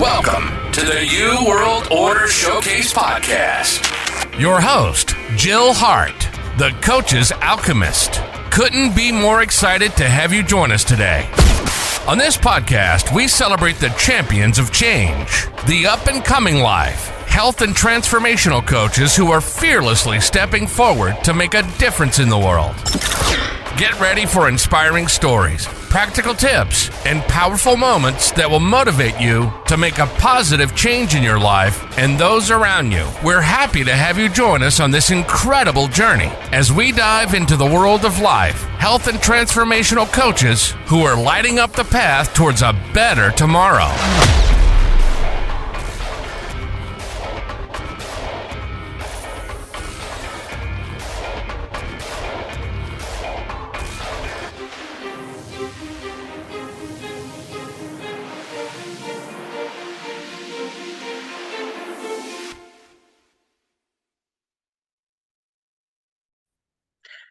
Welcome to the New World Order Showcase Podcast. Your host, Jill Hart, the coach's Alchemist. Couldn't be more excited to have you join us today. On this podcast, we celebrate the champions of change, the up-and-coming life, health and transformational coaches who are fearlessly stepping forward to make a difference in the world. Get ready for inspiring stories, practical tips, and powerful moments that will motivate you to make a positive change in your life and those around you. We're happy to have you join us on this incredible journey as we dive into the world of life, health, and transformational coaches who are lighting up the path towards a better tomorrow.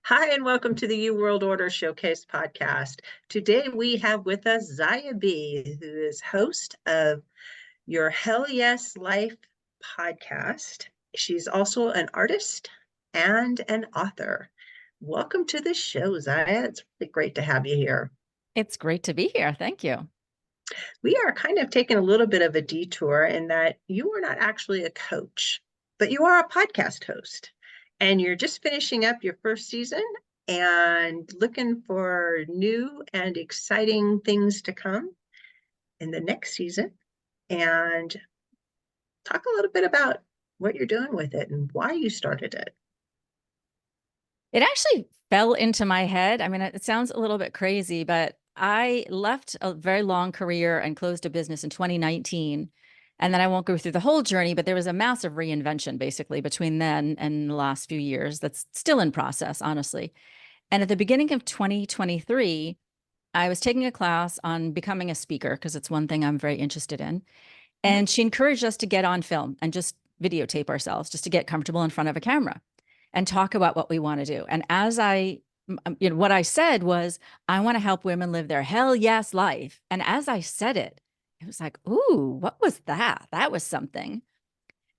Hi, and welcome to the New World Order Showcase Podcast. Today we have with us Zya Be, who is host of Your Hell Yes Life podcast. She's also an artist and an author. Welcome to the show, Zya. It's really great to have you here. It's great to be here. Thank you. We are kind of taking a little bit of a detour in that you are not actually a coach, but you are a podcast host. And you're just finishing up your first season and looking for new and exciting things to come in the next season. And talk a little bit about what you're doing with it and why you started it. It actually fell into my head. I mean, it sounds a little bit crazy, but I left a very long career and closed a business in 2019. And then I won't go through the whole journey, but there was a massive reinvention basically between then and the last few years that's still in process, honestly. And at the beginning of 2023, I was taking a class on becoming a speaker because it's one thing I'm very interested in. And she encouraged us to get on film and just videotape ourselves just to get comfortable in front of a camera and talk about what we want to do. And as what I said was, I want to help women live their hell yes life. And as I said it, it was like, ooh, what was that? That was something.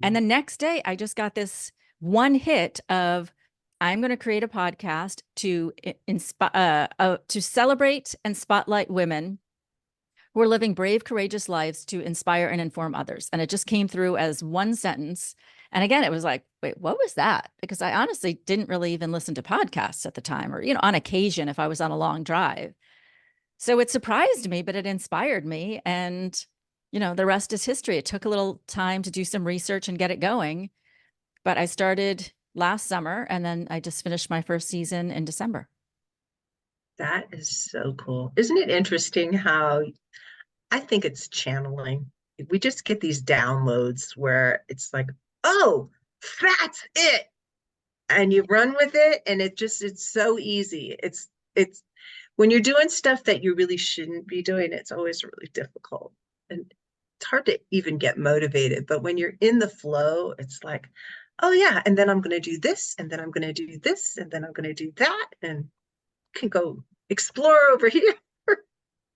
And the next day, I just got this one hit of, I'm going to create a podcast to celebrate and spotlight women who are living brave, courageous lives to inspire and inform others. And it just came through as one sentence. And again, it was like, wait, what was that? Because I honestly didn't really even listen to podcasts at the time, or, on occasion, if I was on a long drive. So it surprised me, but it inspired me. And, the rest is history. It took a little time to do some research and get it going. But I started last summer, and then I just finished my first season in December. That is so cool. Isn't it interesting how I think it's channeling? We just get these downloads where it's like, oh, that's it. And you run with it. And it's so easy. It's when you're doing stuff that you really shouldn't be doing, it's always really difficult. And it's hard to even get motivated. But when you're in the flow, it's like, oh, yeah. And then I'm going to do this. And then I'm going to do this. And then I'm going to do that. And can go explore over here.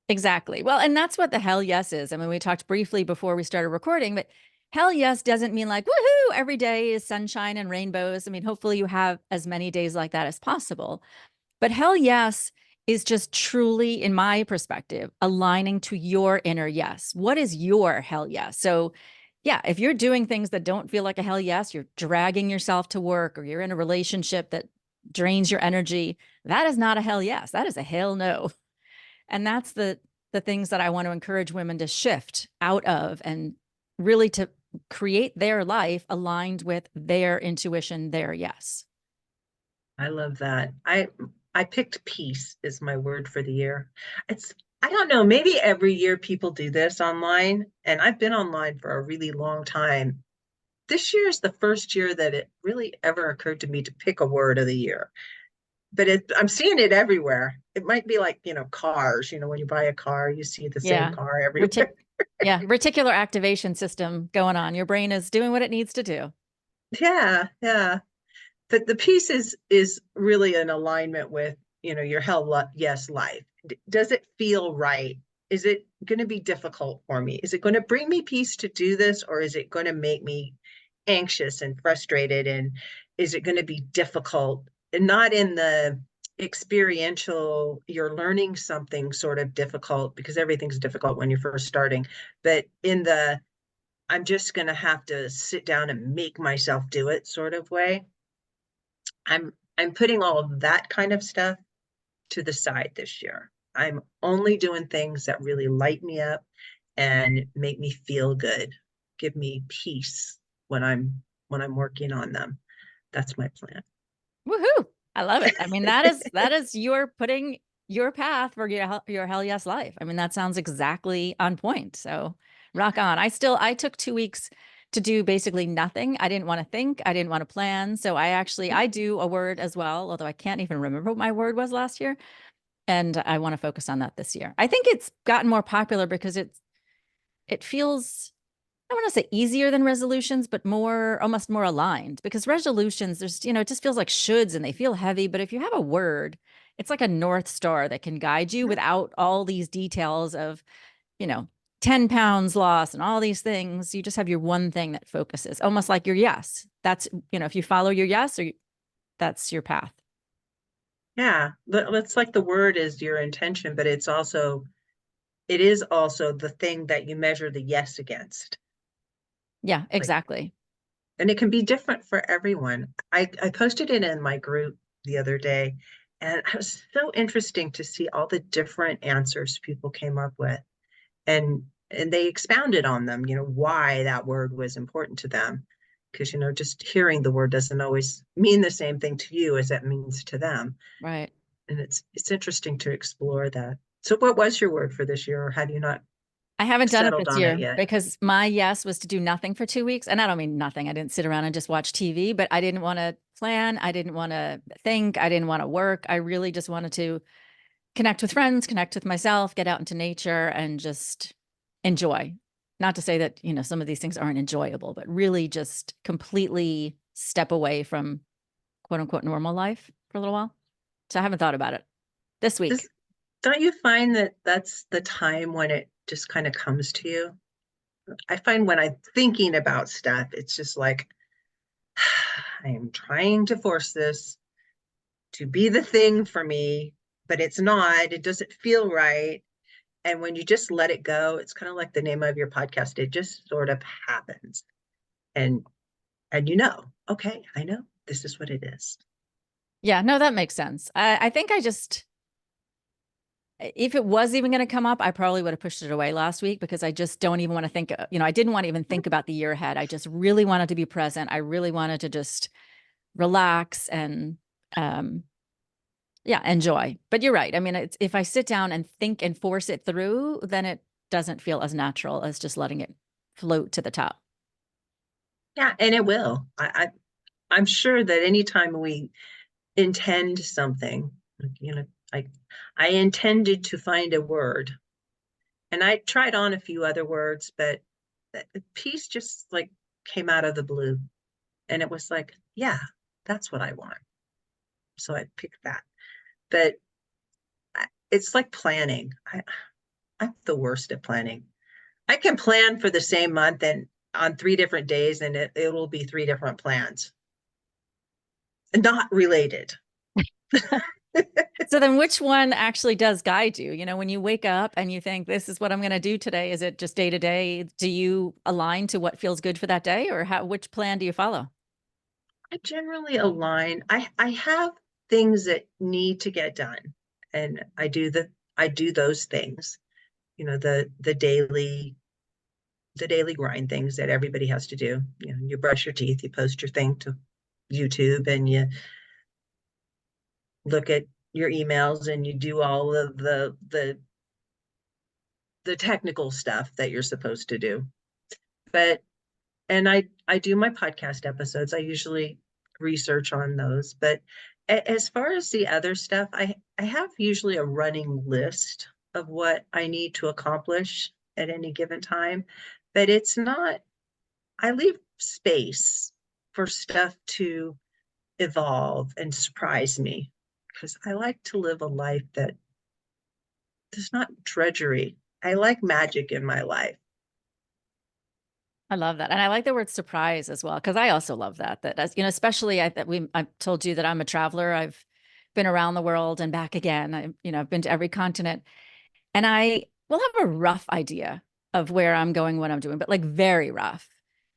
Exactly. Well, and that's what the hell yes is. I mean, we talked briefly before we started recording, but hell yes doesn't mean like, woohoo, every day is sunshine and rainbows. I mean, hopefully you have as many days like that as possible. But hell yes is just truly, in my perspective, aligning to your inner yes. What is your hell yes? So yeah, if you're doing things that don't feel like a hell yes, you're dragging yourself to work, or you're in a relationship that drains your energy, that is not a hell yes. That is a hell no. And that's the things that I want to encourage women to shift out of, and really to create their life aligned with their intuition, their yes. I love that. I picked peace as my word for the year. I don't know, maybe every year people do this online, and I've been online for a really long time. This year is the first year that it really ever occurred to me to pick a word of the year. But I'm seeing it everywhere. It might be like, cars, when you buy a car, you see the same car everywhere. Reticular activation system going on. Your brain is doing what it needs to do. Yeah. But the piece is really in alignment with, your hell yes life. Does it feel right is it going to be difficult for me? Is it going to bring me peace to do this, or is it going to make me anxious and frustrated? And is it going to be difficult? And not in the experiential, you're learning something sort of difficult, because everything's difficult when you're first starting, but in the I'm just going to have to sit down and make myself do it sort of way. I'm putting all of that kind of stuff to the side this year. I'm only doing things that really light me up and make me feel good, give me peace when I'm working on them. That's my plan. Woohoo! I love it. I mean, that is your putting your path for your hell yes life. I mean, that sounds exactly on point. So rock on. I took 2 weeks to do basically nothing. I didn't want to think. I didn't want to plan. So I do a word as well, although I can't even remember what my word was last year. And I want to focus on that this year. I think it's gotten more popular because it feels, I don't want to say easier than resolutions, but almost more aligned, because resolutions, it just feels like shoulds and they feel heavy. But if you have a word, it's like a North Star that can guide you without all these details of, you know, 10 pounds lost and all these things. You just have your one thing that focuses, almost like your yes. That's, if you follow your yes, that's your path. Yeah, it's like the word is your intention, but it is also the thing that you measure the yes against. Yeah, Like, exactly. and it can be different for everyone. I posted it in my group the other day, and it was so interesting to see all the different answers people came up with. And they expounded on them, why that word was important to them. Because, just hearing the word doesn't always mean the same thing to you as it means to them. Right. And it's interesting to explore that. So what was your word for this year, or have you not I haven't done it settled this on it year yet? because my yes was to do nothing for 2 weeks. And I don't mean nothing. I didn't sit around and just watch TV, but I didn't want to plan. I didn't want to think. I didn't want to work. I really just wanted to connect with friends, connect with myself, get out into nature and just enjoy. Not to say that, some of these things aren't enjoyable, but really just completely step away from quote unquote normal life for a little while. So I haven't thought about it this week. Don't you find that that's the time when it just kind of comes to you? I find when I'm thinking about stuff, it's just like, I am trying to force this to be the thing for me, but it's not. It doesn't feel right. And when you just let it go, it's kind of like the name of your podcast. It just sort of happens. And okay, I know this is what it is. Yeah, no, that makes sense. I think if it was even going to come up, I probably would have pushed it away last week because I just don't even want to think, I didn't want to even think about the year ahead. I just really wanted to be present. I really wanted to just relax and, enjoy. But you're right. I mean, if I sit down and think and force it through, then it doesn't feel as natural as just letting it float to the top. Yeah, and it will. I'm sure that anytime we intend something, I I intended to find a word, and I tried on a few other words, but the piece just like came out of the blue, and it was like, yeah, that's what I want. So I picked that. But it's like planning. I'm the worst at planning. I can plan for the same month and on 3 different days, and it'll be 3 different plans, not related. So then which one actually does guide you? When you wake up and you think, this is what I'm going to do today, is it just day to day? Do you align to what feels good for that day, or which plan do you follow? I generally align. I have things that need to get done, and I do those things. The daily grind things that everybody has to do. You brush your teeth, you post your thing to YouTube, and you look at your emails, and you do all of the technical stuff that you're supposed to do. But and I do my podcast episodes. I usually research on those, but as far as the other stuff, I have usually a running list of what I need to accomplish at any given time, but it's not. I leave space for stuff to evolve and surprise me, because I like to live a life that there's not drudgery. I like magic in my life. I love that. And I like the word surprise as well, because I also love that. That as you know, especially I've told you that I'm a traveler. I've been around the world and back again. I've been to every continent. And I will have a rough idea of where I'm going, what I'm doing, but like very rough.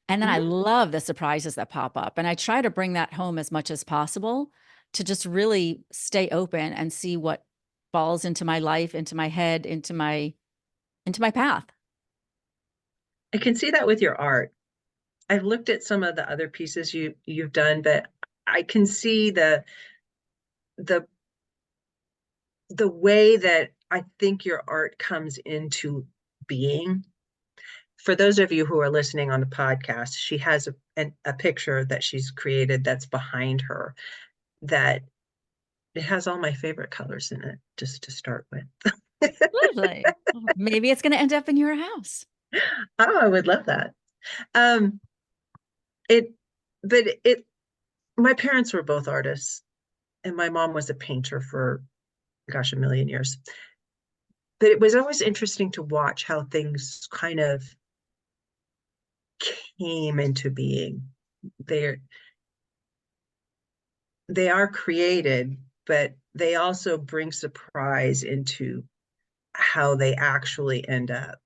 And then I Mhm. love the surprises that pop up. And I try to bring that home as much as possible to just really stay open and see what falls into my life, into my head, into my path. I can see that with your art. I've looked at some of the other pieces you've done, but I can see the the way that I think your art comes into being. For those of you who are listening on the podcast, she has a picture that she's created that's behind her that it has all my favorite colors in it, just to start with. Lovely. Oh, maybe it's going to end up in your house. Oh, I would love that. Um, it, but it, my parents were both artists, and my mom was a painter for, gosh, a million years. But it was always interesting to watch how things kind of came into being. They're they are created, but they also bring surprise into how they actually end up.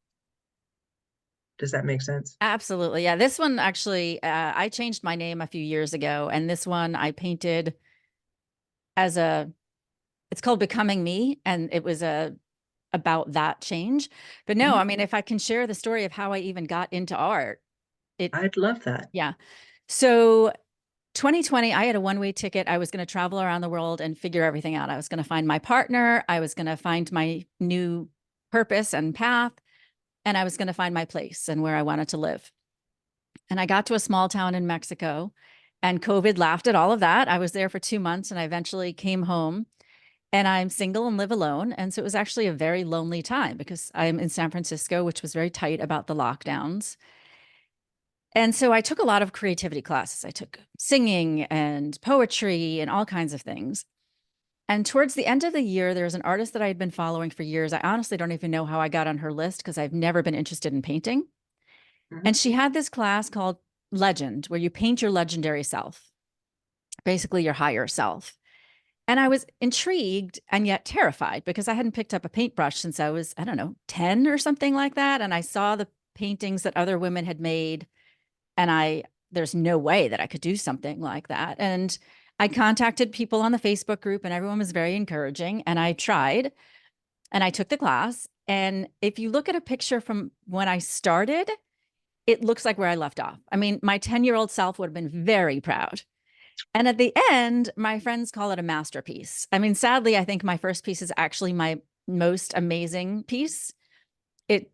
Does that make sense? Absolutely. Yeah. This one actually, I changed my name a few years ago, and this one I painted as it's called Becoming Me, and it was about that change. But no, Mhm. I mean, if I can share the story of how I even got into art, it, I'd love that. yeah. So 2020, I had a one-way ticket. I was going to travel around the world and figure everything out. I was going to find my partner. I was going to find my new purpose and path, and I was going to find my place and where I wanted to live. And I got to a small town in Mexico, and COVID laughed at all of that. I was there for 2 months, and I eventually came home, and I'm single and live alone. And so it was actually a very lonely time because I'm in San Francisco, which was very tight about the lockdowns. And so I took a lot of creativity classes. I took singing and poetry and all kinds of things. And towards the end of the year, there was an artist that I had been following for years. I honestly don't even know how I got on her list because I've never been interested in painting. And Mhm. she had this class called Legend, where you paint your legendary self, basically your higher self. And I was intrigued and yet terrified because I hadn't picked up a paintbrush since I was, I don't know, 10 or something like that. And I saw the paintings that other women had made, and there's no way that I could do something like that. And I contacted people on the Facebook group, and everyone was very encouraging. And I tried, and I took the class. And if you look at a picture from when I started, it looks like where I left off. I mean, my 10-year-old self would have been very proud. And at the end, my friends call it a masterpiece. I mean, sadly, I think my first piece is actually my most amazing piece. It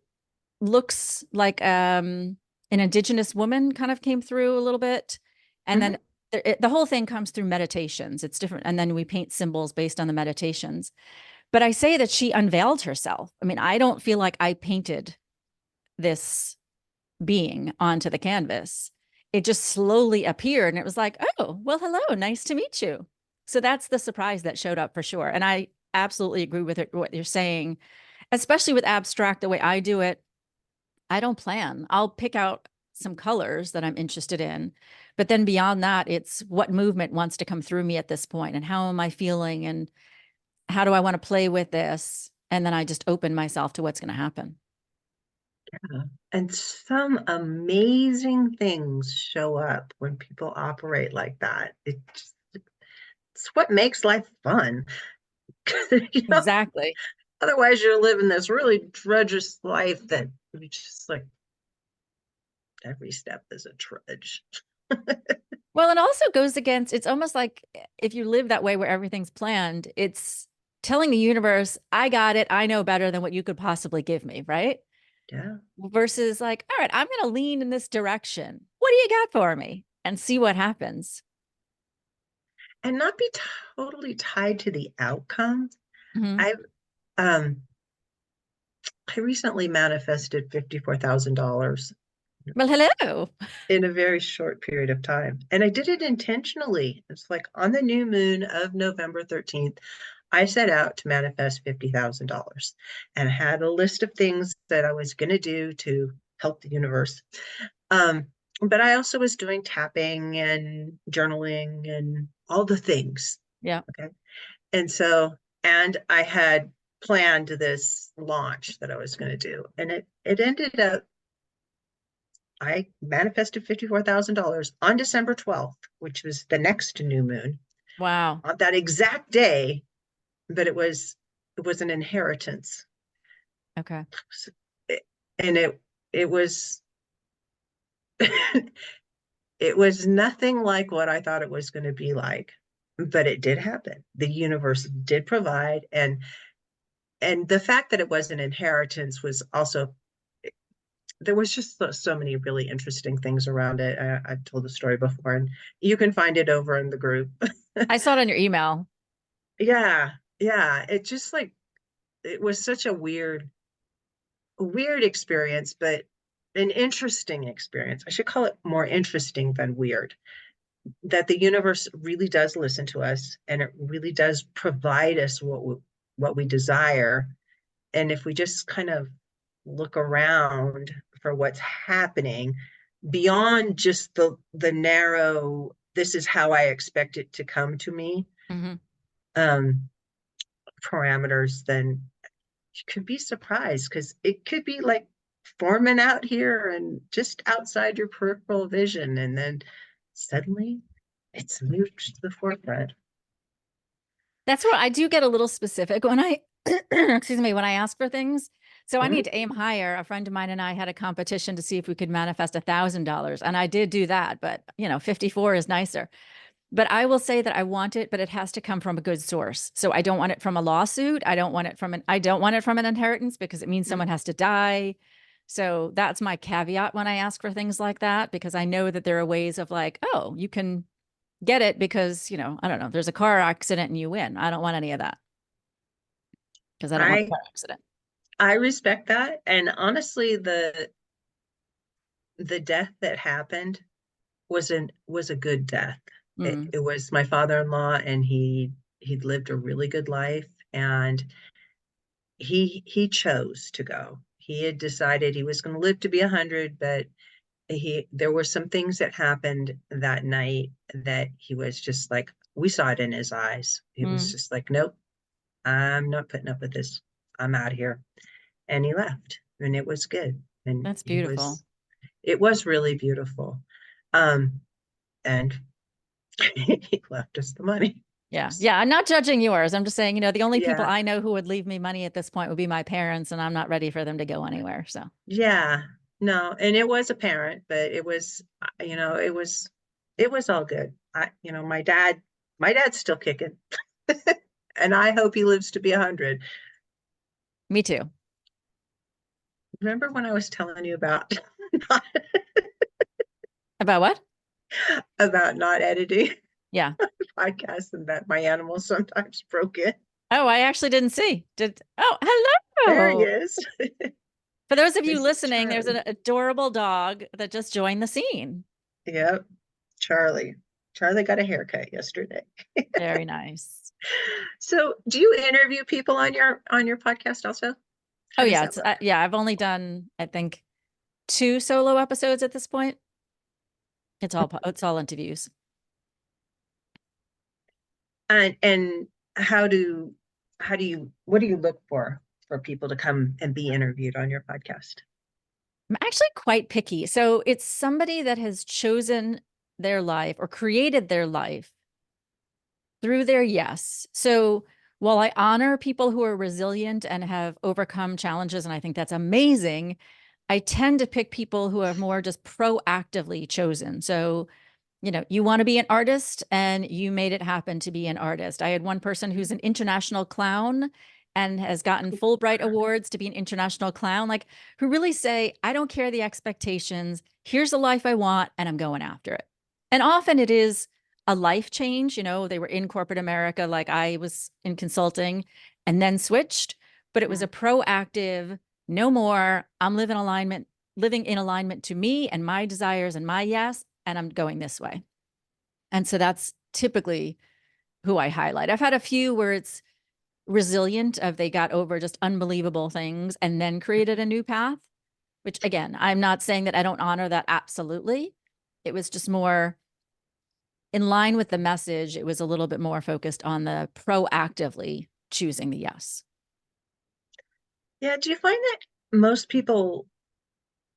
looks like an indigenous woman kind of came through a little bit. And Mhm. then the whole thing comes through meditations. It's different. And then we paint symbols based on the meditations. But I say that she unveiled herself. I mean, I don't feel like I painted this being onto the canvas. It just slowly appeared, and it was like, oh, well, hello, nice to meet you. So that's the surprise that showed up for sure. And I absolutely agree with what you're saying, especially with abstract, the way I do it. I don't plan. I'll pick out some colors that I'm interested in. But then beyond that, it's what movement wants to come through me at this point, and how am I feeling, and how do I want to play with this? And then I just open myself to what's going to happen. And some amazing things show up when people operate like that. It's what makes life fun. You know, Exactly. otherwise you're living this really drudgeous life that you just like every step is a trudge. Well, it also goes against, it's almost like if you live that way where everything's planned, it's telling the universe, I got it. I know better than what you could possibly give me, right? Yeah. Versus like, all right, I'm going to lean in this direction. What do you got for me? And see what happens. And not be totally tied to the outcome. Mhm. I um I recently manifested $54,000 Well, hello. in a very short period of time. And I did it intentionally. It's like on the new moon of November 13th, I set out to manifest $50,000 and had a list of things that I was going to do to help the universe. But I also was doing tapping and journaling and all the things. Yeah. Okay. And so, and I had planned this launch that I was going to do. And it ended up, I manifested $54,000 on December 12th, which was the next new moon. Wow. On that exact day, but it was an inheritance. Okay. And it was it was nothing like what I thought it was going to be like, but it did happen. The universe did provide, and the fact that it was an inheritance was also, there was just so many really interesting things around it. I've told the story before, and you can find it over in the group. I saw it on your email. Yeah, yeah. It just like, it was such a weird experience, but an interesting experience. I should call it more interesting than weird. That the universe really does listen to us, and it really does provide us what we desire. And if we just kind of look around for what's happening beyond just the narrow, this is how I expect it to come to me, Mm-hmm. um, parameters, then you could be surprised, because it could be like forming out here and just outside your peripheral vision, and then suddenly it's moved to the forefront. That's where I do get a little specific when I, excuse me, when I ask for things. So I Mhm. need to aim higher. A friend of mine and I had a competition to see if we could manifest $1,000. And I did do that, but 54 is nicer. But I will say that I want it, but it has to come from a good source. So I don't want it from a lawsuit. I don't want it from an inheritance, because it means someone has to die. So that's my caveat when I ask for things like that, because I know that there are ways of like, oh, you can get it because, I don't know, there's a car accident and you win. I don't want any of that, because I don't want a I car accident. I respect that. And honestly, the death that happened was a good death. It, Mm, it was my father-in-law, and he'd lived a really good life, and he chose to go. He had decided he was going to live to be 100, but there were some things that happened that night that he was just like, we saw it in his eyes. He was mm, just like, nope, I'm not putting up with this. I'm out of here. And he left, and it was good. And that's beautiful. it was really beautiful. Um, and he left us the money. Yeah. Yeah. I'm not judging yours. I'm just saying, the only people Yeah. I know who would leave me money at this point would be my parents, and I'm not ready for them to go anywhere. So, Yeah. No, and it was apparent, but it was all good. My dad's still kicking. And I hope he lives to be 100. me too. Remember when I was telling you about not, About what? about not editing Yeah. podcasts, and that my animals sometimes broke in? Oh, I actually didn't see. Oh, There he hello. is. For those of you This is listening, there's Charlie. an adorable dog that just joined the scene. Yep, Charlie. Charlie got a haircut yesterday. Very nice. So, do you interview people on your podcast also? Oh How does yeah, that work? yeah, I've only done, I think, 2 solo episodes at this point. It's all interviews. And how do you what do you look for people to come and be interviewed on your podcast? I'm actually quite picky. So it's somebody that has chosen their life or created their life through their yes. So while I honor people who are resilient and have overcome challenges, and I think that's amazing, I tend to pick people who have more just proactively chosen. So, you want to be an artist and you made it happen to be an artist. I had one person who's an international clown and has gotten Fulbright awards to be an international clown, like, who really say, I don't care the expectations. Here's the life I want, and I'm going after it. And often it is a life change. They were in corporate America, like I was in consulting, and then switched, but it was a proactive, no more. I'm living in alignment to me and my desires and my yes, and I'm going this way. And so that's typically who I highlight. I've had a few where it's resilient of they got over just unbelievable things and then created a new path, which again, I'm not saying that I don't honor that. Absolutely. It was just more in line with the message. It was a little bit more focused on the proactively choosing the yes. Yeah, do you find that most people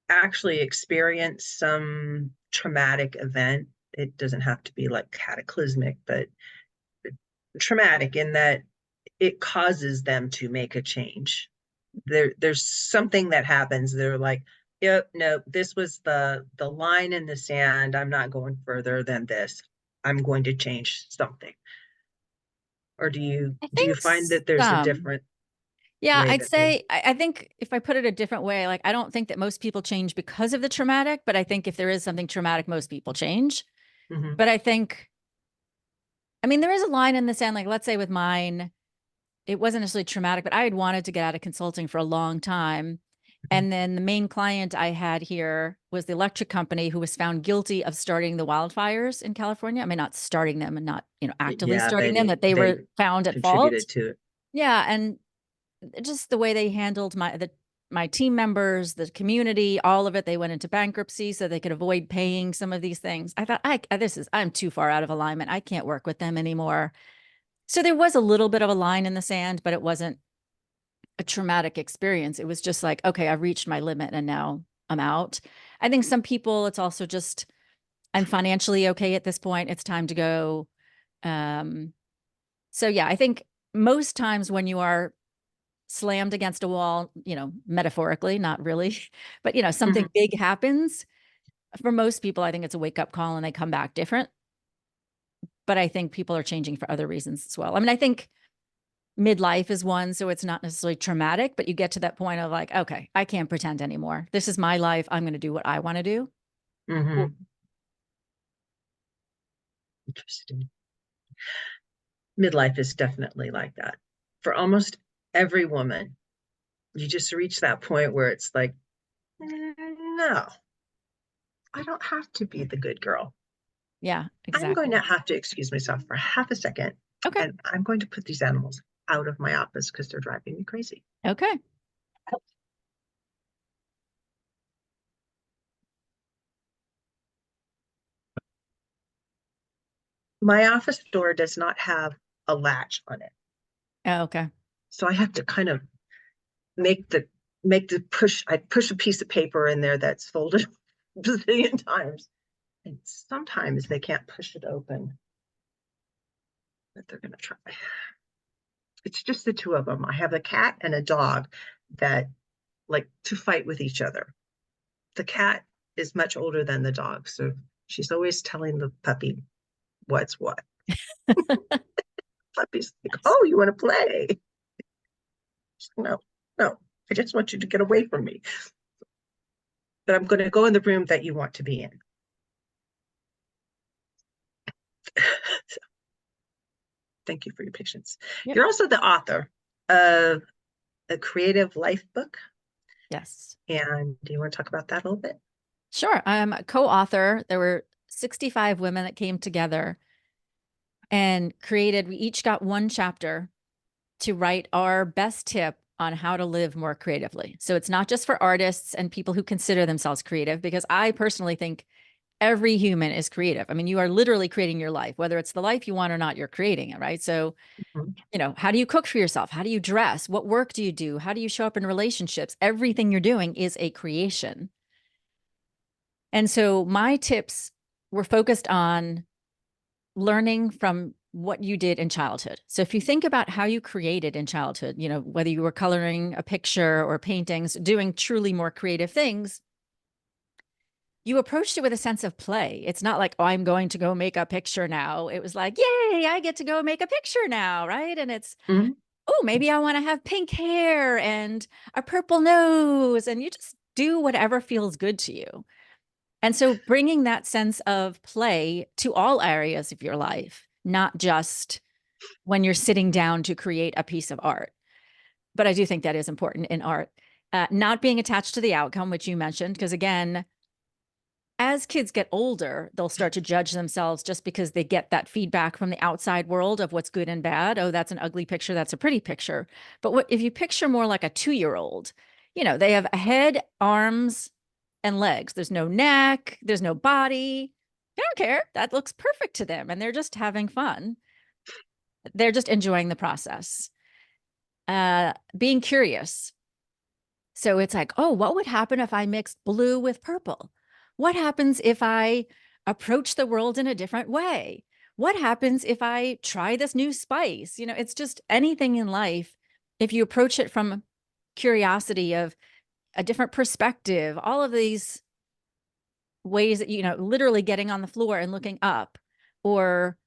actually experience some traumatic event? It doesn't have to be like cataclysmic, but traumatic in that it causes them to make a change. There's something that happens. They're like, yep, no, this was the line in the sand. I'm not going further than this. I'm going to change something. Or do I you think find that there's a some. different Yeah, way I'd that they say, I think if I put it a different way, like I don't think that most people change because of the traumatic, but I think if there is something traumatic, most people change. Mhm. But I think, I mean, there is a line in the sand, like let's say with mine, it wasn't necessarily traumatic, but I had wanted to get out of consulting for a long time. Mhm. And then the main client I had here was the electric company who was found guilty of starting the wildfires in California. I mean, not starting them and not, actively Yeah, starting but them, that they they were found at fault. contributed to it. Yeah. And just the way they handled my team members, the community, all of it, they went into bankruptcy so they could avoid paying some of these things. I thought, I'm too far out of alignment. I can't work with them anymore. So there was a little bit of a line in the sand, but it wasn't a traumatic experience. It was just like, okay, I've reached my limit and now I'm out. I think some people, it's also just, I'm financially okay at this point. It's time to go. Um, so yeah, I think most times when you are slammed against a wall, metaphorically, not really, but something Mhm. big happens. For most people, I think it's a wake up call and they come back different. But I think people are changing for other reasons as well. I mean, I think midlife is one, so it's not necessarily traumatic, but you get to that point of like, okay, I can't pretend anymore. This is my life. I'm going to do what I want to do. Cool. Mhm. Interesting. Midlife is definitely like that. For almost every woman, you just reach that point where it's like, no, I don't have to be the good girl. Yeah, I'm going exactly. to have to excuse myself for half a second, Okay. and I'm going to put these animals out of my office because they're driving me crazy. Okay. My office door does not have a latch on it. Oh, okay. So I have to kind of make the I push a piece of paper in there that's folded a bazillion times. And sometimes they can't push it open, but they're gonna try. It's just the two of them. I have a cat and a dog that like to fight with each other. The cat is much older than the dog, so she's always telling the puppy what's what. Puppy's like, Nice. "Oh, you want to play?" She's like, no, no, I just want you to get away from me. But I'm going to go in the room that you want to be in. So, thank you for your patience. Yep. You're also the author of a creative life book. Yes. And do you want to talk about that a little bit? Sure. I'm a co-author. There were 65 women that came together and created, we each got one chapter to write our best tip on how to live more creatively. So it's not just for artists and people who consider themselves creative, because I personally think every human is creative. I mean, you are literally creating your life, whether it's the life you want or not, you're creating it, right? So, Mhm. how do you cook for yourself? How do you dress? What work do you do? How do you show up in relationships? Everything you're doing is a creation. And so my tips were focused on learning from what you did in childhood. So if you think about how you created in childhood, whether you were coloring a picture or paintings, doing truly more creative things, you approached it with a sense of play. It's not like, oh, I'm going to go make a picture now. It was like, yay, I get to go make a picture now, right? And it's, Mhm. oh, maybe I want to have pink hair and a purple nose. And you just do whatever feels good to you. And so bringing that sense of play to all areas of your life, not just when you're sitting down to create a piece of art. But I do think that is important in art. Not being attached to the outcome, which you mentioned, because again, as kids get older, they'll start to judge themselves just because they get that feedback from the outside world of what's good and bad. Oh, that's an ugly picture. That's a pretty picture. But what if you picture more like a 2-year-old? They have a head, arms, and legs. There's no neck, there's no body. They don't care. That looks perfect to them. And they're just having fun. They're just enjoying the process. Being curious. So it's like, oh, what would happen if I mixed blue with purple? What happens if I approach the world in a different way? What happens if I try this new spice? It's just anything in life. If you approach it from curiosity of a different perspective, all of these ways that, literally getting on the floor and looking up, or,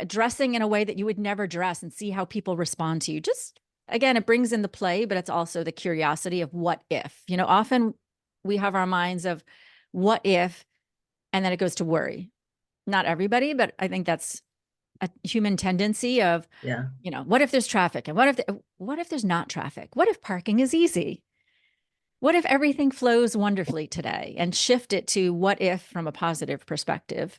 dressing in a way that you would never dress and see how people respond to you. Just again, it brings in the play, but it's also the curiosity of what if. Often we have our minds of what if, and then it goes to worry. Not everybody, but I think that's a human tendency of, Yeah. What if there's traffic? And what if there's not traffic? What if parking is easy? What if everything flows wonderfully today? And shift it to what if from a positive perspective.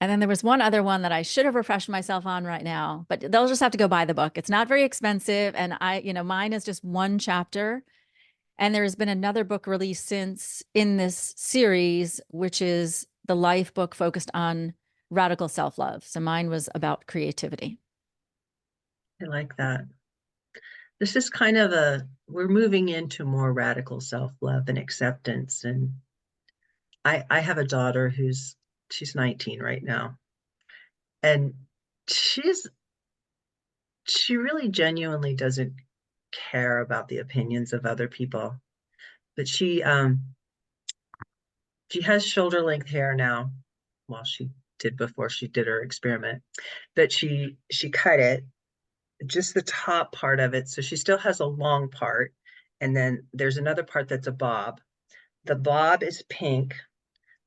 And then there was one other one that I should have refreshed myself on right now, but they'll just have to go buy the book. It's not very expensive. And mine is just one chapter. And there's been another book released since in this series, which is the life book focused on radical self-love. So mine was about creativity. I like that. This is kind of we're moving into more radical self-love and acceptance. And I have a daughter she's 19 right now. And she really genuinely doesn't care about the opinions of other people. But she has shoulder length hair now. Well, she did before she did her experiment. But she cut it, just the top part of it. So she still has a long part. And then there's another part that's a bob. The bob is pink.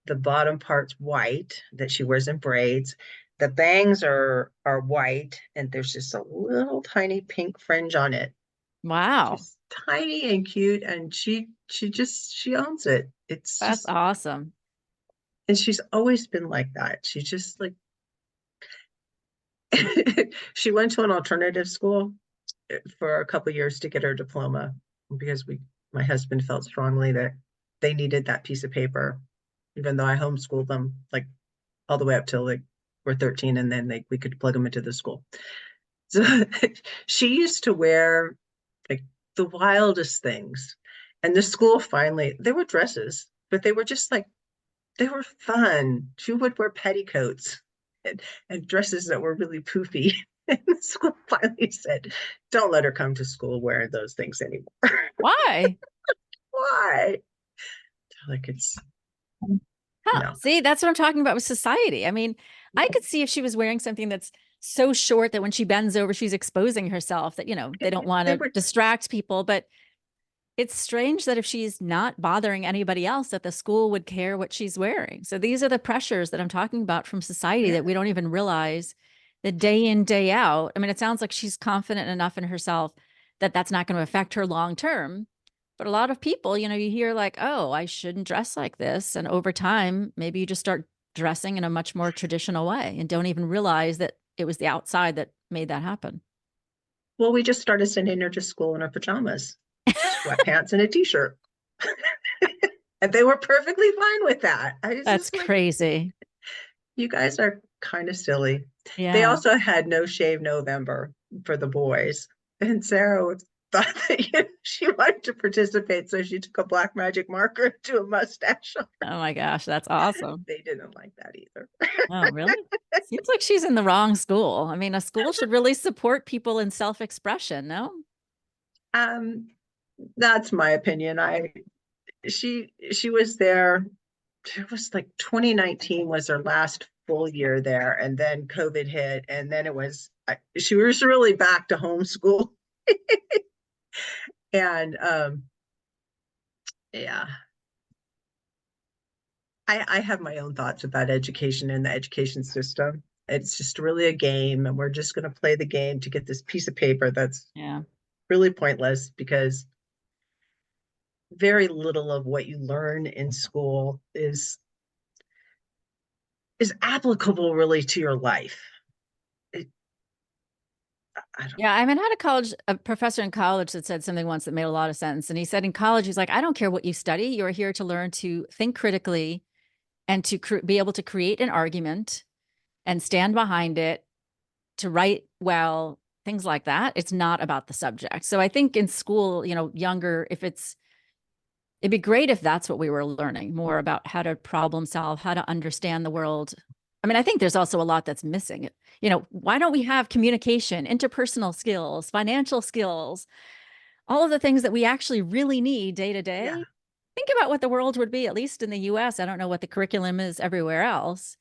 The bottom part's white that she wears in braids. The bangs are white, and there's just a little tiny pink fringe on it. Wow. Just tiny and cute, and she owns it. That's awesome. And she's always been like that. She just like she went to an alternative school for a couple of years to get her diploma because my husband felt strongly that they needed that piece of paper, even though I homeschooled them like all the way up till we're 13, and then we could plug them into the school. So she used to wear like the wildest things, and the school finally, they were dresses, but they were just like, they were fun. She would wear petticoats and dresses that were really poofy. And the school finally said, don't let her come to school wearing those things anymore. Why? Why? Like no. See, that's what I'm talking about with society. I mean, I could see if she was wearing something that's so short that when she bends over, she's exposing herself, that, they don't want to distract people. But it's strange that if she's not bothering anybody else, that the school would care what she's wearing. So these are the pressures that I'm talking about from society that we don't even realize, that day in, day out. I mean, it sounds like she's confident enough in herself that that's not going to affect her long term. But a lot of people, you hear like, oh, I shouldn't dress like this. And over time, maybe you just start dressing in a much more traditional way and don't even realize that it was the outside that made that happen. Well, we just started sending her to school in her pajamas, sweatpants and a t-shirt. And they were perfectly fine with that. That's crazy. You guys are kind of silly. Yeah. They also had no shave November for the boys. And Sarah thought that she wanted to participate, so she took a black magic marker to a mustache. Oh my gosh, that's awesome. They didn't like that either. Oh, really? Seems like she's in the wrong school. I mean, a school should really support people in self-expression, no? That's my opinion. She was there. It was like 2019 was her last full year there, and then COVID hit, and then she was really back to homeschool. And yeah, I have my own thoughts about education and the education system. It's just really a game, and we're just going to play the game to get this piece of paper that's really pointless, because very little of what you learn in school is applicable really to your life. I don't Yeah, I mean, I had a professor in college that said something once that made a lot of sense. And he said in college, he's like, I don't care what you study. You're here to learn to think critically and to be able to create an argument and stand behind it, to write well, things like that. It's not about the subject. So I think in school, younger, it'd be great if that's what we were learning, more about how to problem solve, how to understand the world. I mean, I think there's also a lot that's missing. Why don't we have communication, interpersonal skills, financial skills, all of the things that we actually really need day to day? Yeah. Think about what the world would be, at least in the US. I don't know what the curriculum is everywhere else.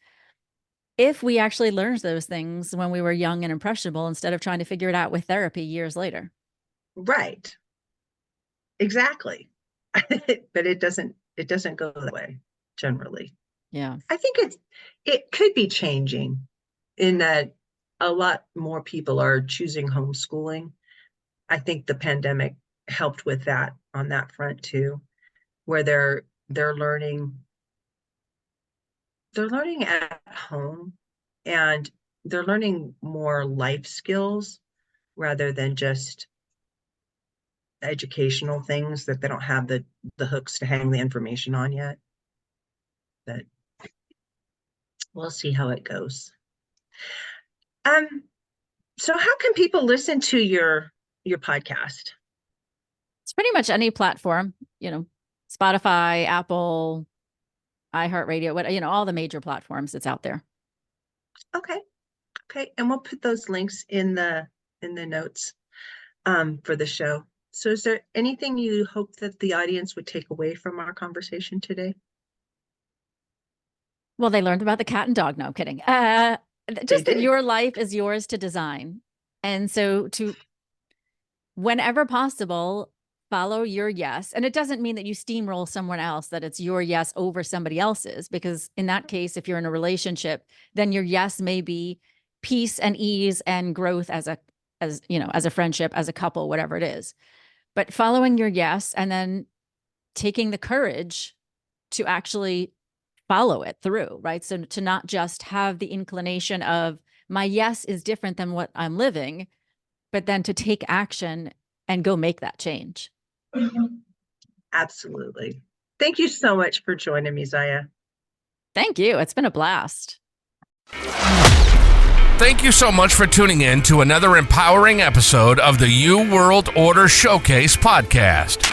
If we actually learned those things when we were young and impressionable, instead of trying to figure it out with therapy years later. Right. Exactly. But it doesn't go that way generally. Yeah. I think it could be changing in that a lot more people are choosing homeschooling. I think the pandemic helped with that on that front too, where they're learning at home, and they're learning more life skills rather than just educational things that they don't have the hooks to hang the information on yet. But we'll see how it goes. So how can people listen to your podcast? It's pretty much any platform, Spotify, Apple, iHeartRadio, all the major platforms that's out there. Okay. And we'll put those links in the notes for the show. So is there anything you hope that the audience would take away from our conversation today? Well, they learned about the cat and dog. No, I'm kidding. Just that your life is yours to design. And so to, whenever possible, follow your yes. And it doesn't mean that you steamroll someone else, that it's your yes over somebody else's, because in that case, if you're in a relationship, then your yes may be peace and ease and growth as a friendship, as a couple, whatever it is. But following your yes and then taking the courage to actually follow it through, right? So to not just have the inclination of my yes is different than what I'm living, but then to take action and go make that change. Absolutely. Thank you so much for joining me, Zya. Thank you. It's been a blast. Thank you so much for tuning in to another empowering episode of the You World Order Showcase podcast.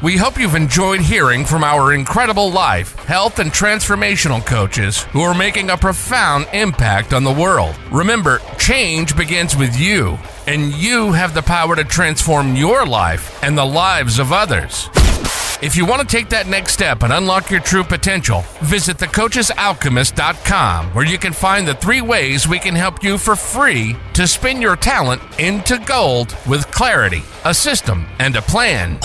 We hope you've enjoyed hearing from our incredible life, health, and transformational coaches who are making a profound impact on the world. Remember, change begins with you, and you have the power to transform your life and the lives of others. If you want to take that next step and unlock your true potential, visit thecoachesalchemist.com, where you can find the 3 ways we can help you for free to spin your talent into gold with clarity, a system, and a plan.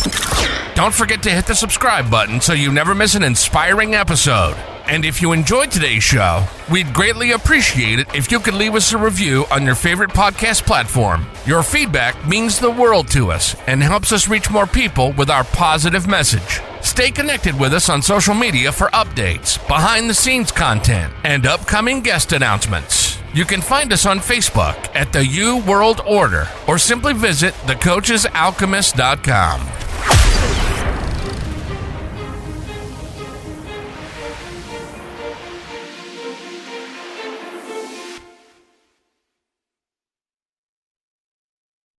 Don't forget to hit the subscribe button so you never miss an inspiring episode. And if you enjoyed today's show, we'd greatly appreciate it if you could leave us a review on your favorite podcast platform. Your feedback means the world to us and helps us reach more people with our positive message. Stay connected with us on social media for updates, behind-the-scenes content, and upcoming guest announcements. You can find us on Facebook at the You World Order, or simply visit thecoachesalchemist.com.